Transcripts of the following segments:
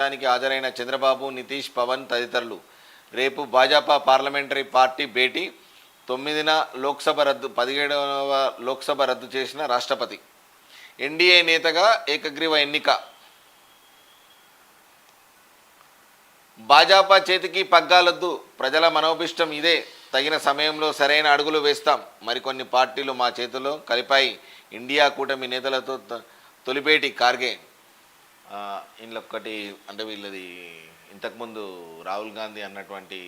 దానికి హాజరైన చంద్రబాబు, నితీష్, పవన్ తదితరులు. రేపు భాజపా పార్లమెంటరీ పార్టీ భేటీ. 9న లోక్సభ రద్దు, 17వ లోక్సభ రద్దు చేసిన రాష్ట్రపతి. ఎన్డీఏ నేతగా ఏకగ్రీవ ఎన్నిక. భాజపా చేతికి పగ్గాలొద్దు, ప్రజల మనోభిష్టం ఇదే, తగిన సమయంలో సరైన అడుగులు వేస్తాం. మరికొన్ని పార్టీలు మా చేతిలో కలిపాయి. ఇండియా కూటమి నేతలతో తొలిపేటి కార్గే. ఇందులో ఒక్కటి అంటే వీళ్ళది ఇంతకుముందు రాహుల్ గాంధీ అన్నటువంటి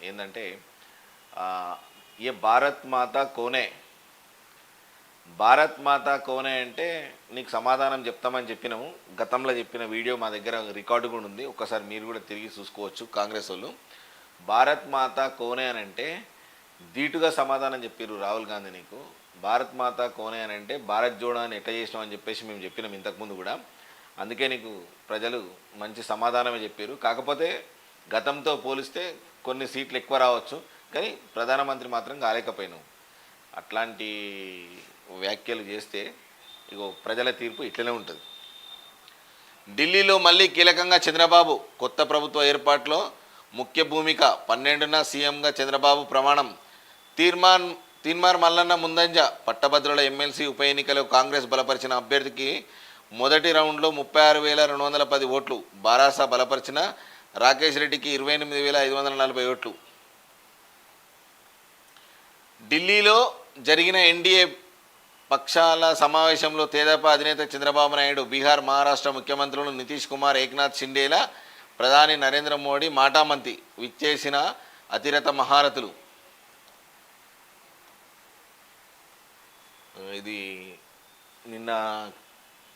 ఏంటంటే ఏ భారత్ మాతా కోనే, భారత్ మాతా కోనే అంటే నీకు సమాధానం చెప్తామని చెప్పినాము. గతంలో చెప్పిన వీడియో మా దగ్గర రికార్డు కూడా ఉంది, ఒక్కసారి మీరు కూడా తిరిగి చూసుకోవచ్చు. కాంగ్రెస్ వాళ్ళు భారత్ మాతా కోనే అని అంటే ధీటుగా సమాధానం చెప్పారు రాహుల్ గాంధీ. నీకు భారత్ మాతా కోనే అని అంటే భారత్ జోడో అని ఎట్లా చేసినాం అని చెప్పేసి మేము చెప్పినాం ఇంతకుముందు కూడా. అందుకే నీకు ప్రజలు మంచి సమాధానమే చెప్పారు. కాకపోతే గతంతో పోలిస్తే కొన్ని సీట్లు ఎక్కువ రావచ్చు, కానీ ప్రధానమంత్రి మాత్రం కాలేకపోయినావు. అట్లాంటి వ్యాఖ్యలు చేస్తే ఇగో ప్రజల తీర్పు ఇట్లనే ఉంటుంది. ఢిల్లీలో మళ్ళీ కీలకంగా చంద్రబాబు. కొత్త ప్రభుత్వ ఏర్పాటులో ముఖ్య భూమిక. 12న సీఎంగా చంద్రబాబు ప్రమాణం. తీన్మార్ మల్లన్న ముందంజ. పట్టభద్రుల ఎమ్మెల్సీ ఉప ఎన్నికలో కాంగ్రెస్ బలపరిచిన అభ్యర్థికి మొదటి రౌండ్లో 36,210 ఓట్లు. బారాస బలపరిచిన రాకేష్ రెడ్డికి 28,540 ఓట్లు. ఢిల్లీలో జరిగిన ఎన్డీఏ పక్షాల సమావేశంలో తెదేపా అధినేత చంద్రబాబు నాయుడు, బీహార్, మహారాష్ట్ర ముఖ్యమంత్రులు నితీష్ కుమార్, ఏక్నాథ్ షిండేల, ప్రధాని నరేంద్ర మోడీ మాటామంతి విచ్చేసిన అతిరథ మహారథులు. ఇది నిన్న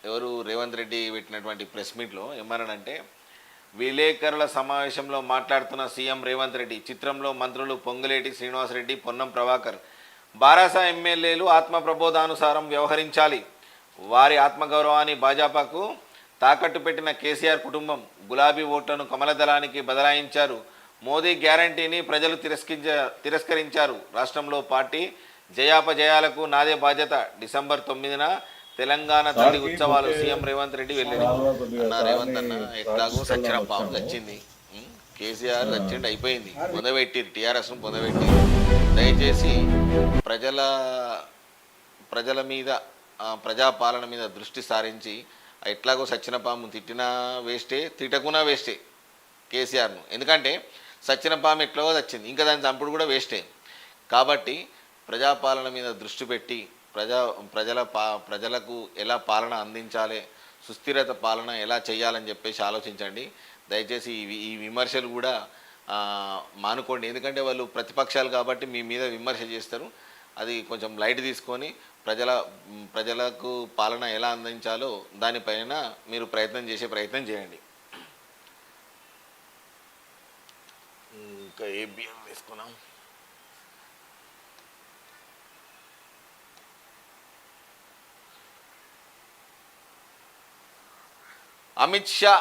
ఎవరు రేవంత్ రెడ్డి పెట్టినటువంటి ప్రెస్ మీట్లో ఏమన్నాడంటే, విలేకరుల సమావేశంలో మాట్లాడుతున్న సీఎం రేవంత్ రెడ్డి, చిత్రంలో మంత్రులు పొంగులేటి శ్రీనివాసరెడ్డి, పొన్నం ప్రభాకర్, బారాస ఎమ్మెల్యేలు ఆత్మప్రబోధానుసారం వ్యవహరించాలి. వారి ఆత్మగౌరవాన్ని భాజపాకు తాకట్టు పెట్టిన కేసీఆర్ కుటుంబం గులాబీ ఓట్లను కమలదళానికి బదలాయించారు. మోదీ గ్యారంటీని ప్రజలు తిరస్కరించారు. రాష్ట్రంలో పార్టీ జయాపజయాలకు నాదే బాధ్యత. డిసెంబర్ 9న తెలంగాణ తల్లి ఉత్సవాలు. సీఎం రేవంత్ రెడ్డి వెళ్ళాడు. అన్న రేవంత్ అన్న ఎట్లాగో సచ్చిన పాము వచ్చింది, కేసీఆర్ వచ్చిండి అయిపోయింది, పొందబెట్టిరు, టీఆర్ఎస్ను పొందబెట్టిరు. దయచేసి ప్రజల మీద ప్రజాపాలన మీద దృష్టి సారించి, ఎట్లాగో సచ్చిన పాము తిట్టినా వేస్టే, తిట్టకున్నా వేస్టే కేసీఆర్ను. ఎందుకంటే సచ్చిన పాము ఎట్లాగో వచ్చింది, ఇంకా దాని చంపుడు కూడా వేస్టే. కాబట్టి ప్రజాపాలన మీద దృష్టి పెట్టి ప్రజలకు ఎలా పాలన అందించాలి, సుస్థిరత పాలన ఎలా చేయాలని చెప్పేసి ఆలోచించండి. దయచేసి ఈ విమర్శలు కూడా మానుకోండి. ఎందుకంటే వాళ్ళు ప్రతిపక్షాలు కాబట్టి మీ మీద విమర్శ చేస్తారు. అది కొంచెం లైట్ తీసుకొని ప్రజలకు పాలన ఎలా అందించాలో దానిపైన మీరు ప్రయత్నం చేయండి. ఇంకా ఏ బియ్యం వేసుకున్నాం. అమిత్ షా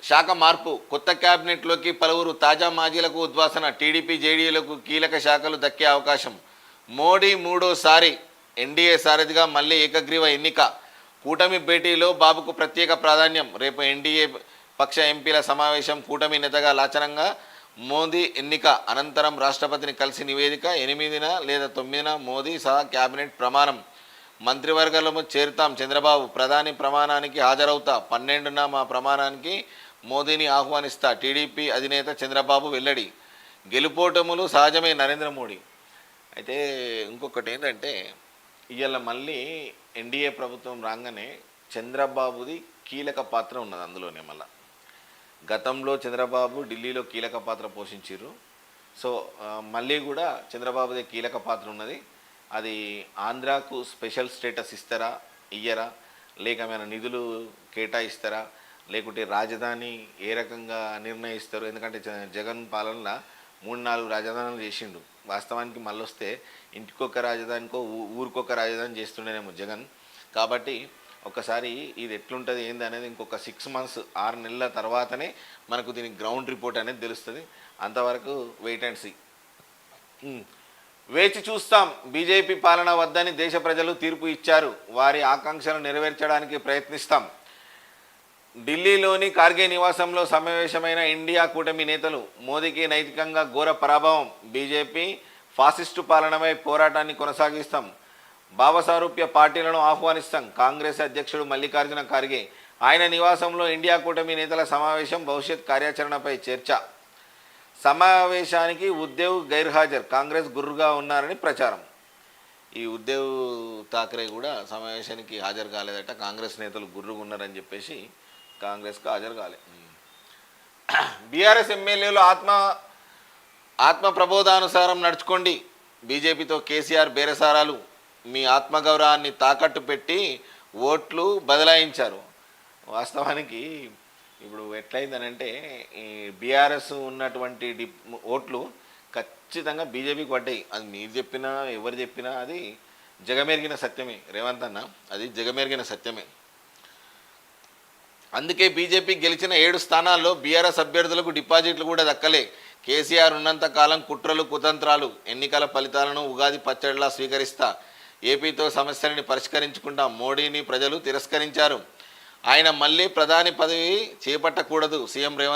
శాఖ మార్పు. కొత్త క్యాబినెట్లోకి పలువురు తాజా మాజీలకు ఉద్వాసన. టీడీపీ, జేడీయూలకు కీలక శాఖలు దక్కే అవకాశం. మోడీ మూడోసారి ఎన్డీఏ సారథిగా మళ్ళీ ఏకగ్రీవ ఎన్నిక. కూటమి భేటీలో బాబుకు ప్రత్యేక ప్రాధాన్యం. రేపు ఎన్డీఏ పక్ష ఎంపీల సమావేశం. కూటమి నేతగా లాంఛనంగా మోదీ ఎన్నిక అనంతరం రాష్ట్రపతిని కలిసి నివేదిక. 8న లేదా 9న మోదీ సహా క్యాబినెట్ ప్రమాణం. మంత్రివర్గంలో చేరుతాం చంద్రబాబు. ప్రధాని ప్రమాణానికి హాజరవుతా. 12న మా ప్రమాణానికి మోదీని ఆహ్వానిస్తా. టీడీపీ అధినేత చంద్రబాబు వెల్లడి. గెలుపోటములు సహజమే నరేంద్ర మోడీ. అయితే ఇంకొకటి ఏంటంటే, ఇవాళ మళ్ళీ ఎన్డీఏ ప్రభుత్వం రాగానే చంద్రబాబుది కీలక పాత్ర ఉన్నది అందులోనే. మళ్ళీ గతంలో చంద్రబాబు ఢిల్లీలో కీలక పాత్ర పోషించారు. సో మళ్ళీ కూడా చంద్రబాబుదే కీలక పాత్ర ఉన్నది. అది ఆంధ్రాకు స్పెషల్ స్టేటస్ ఇస్తారా, ఇయ్యరా, లేక ఏమైనా నిధులు కేటాయిస్తారా, లేకుంటే రాజధాని ఏ రకంగా నిర్ణయిస్తారు? ఎందుకంటే జగన్ పాలనలో 3-4 రాజధానులు చేసిండు. వాస్తవానికి మళ్ళీ వస్తే ఇంటికొక రాజధానికో ఊరికొక రాజధాని చేస్తుండేనేమో జగన్. కాబట్టి ఒకసారి ఇది ఎట్లుంటుంది ఏంది అనేది ఇంకొక 6 మంత్స్ 6 నెలల తర్వాతనే మనకు దీని గ్రౌండ్ రిపోర్ట్ అనేది తెలుస్తుంది. అంతవరకు వెయిట్ అండ్ సీ. వేచి చూస్తాం. బీజేపీ పాలన వద్దని దేశ ప్రజలు తీర్పు ఇచ్చారు. వారి ఆకాంక్షలు నెరవేర్చడానికి ప్రయత్నిస్తాం. ఢిల్లీలోని కార్గే నివాసంలో సమావేశమైన ఇండియా కూటమి నేతలు మోదీకి నైతికంగా ఘోర పరాభవం, బీజేపీ ఫాసిస్టు పాలనపై పోరాటాన్ని కొనసాగిస్తాం, భావసారూప్య పార్టీలను ఆహ్వానిస్తాం, కాంగ్రెస్ అధ్యక్షుడు మల్లికార్జున ఖార్గే. ఆయన నివాసంలో ఇండియా కూటమి నేతల సమావేశం, భవిష్యత్ కార్యాచరణపై చర్చ. సమావేశానికి ఉద్ధవ్ గైర్హాజర్, కాంగ్రెస్ గుర్రుగా ఉన్నారని ప్రచారం. ఈ ఉద్ధవ్ ఠాక్రే కూడా సమావేశానికి హాజరు కాలేదట. కాంగ్రెస్ నేతలు గుర్రుగా ఉన్నారని చెప్పేసి కాంగ్రెస్కి హాజరు కాలే. బీఆర్ఎస్ ఎమ్మెల్యేలు ఆత్మ ప్రబోధానుసారం నడుచుకోండి, బీజేపీతో కేసీఆర్ బేరసారాలు, మీ ఆత్మగౌరవాన్ని తాకట్టు పెట్టి ఓట్లు బదలాయించారు. వాస్తవానికి ఇప్పుడు ఎట్లయిందనంటే ఈ బీఆర్ఎస్ ఉన్నటువంటి ఓట్లు ఖచ్చితంగా బీజేపీకి పడ్డాయి. అది మీరు చెప్పినా ఎవరు చెప్పినా అది జగమెరిగిన సత్యమే రేవంత్ అన్న, అది జగమెరిగిన సత్యమే. అందుకే బీజేపీ గెలిచిన 7 స్థానాల్లో బీఆర్ఎస్ అభ్యర్థులకు డిపాజిట్లు కూడా దక్కలే. కేసీఆర్ ఉన్నంత కాలం కుట్రలు కుతంత్రాలు, ఎన్నికల ఫలితాలను ఉగాది పచ్చడిలా స్వీకరిస్తా, ఏపీతో సమస్యలని పరిష్కరించుకుంటా మోడీని ప్రజలు తిరస్కరించారు. ఆయన మళ్ళీ ప్రధాని పదవి చేపట్టకూడదు, సీఎం రేవంత్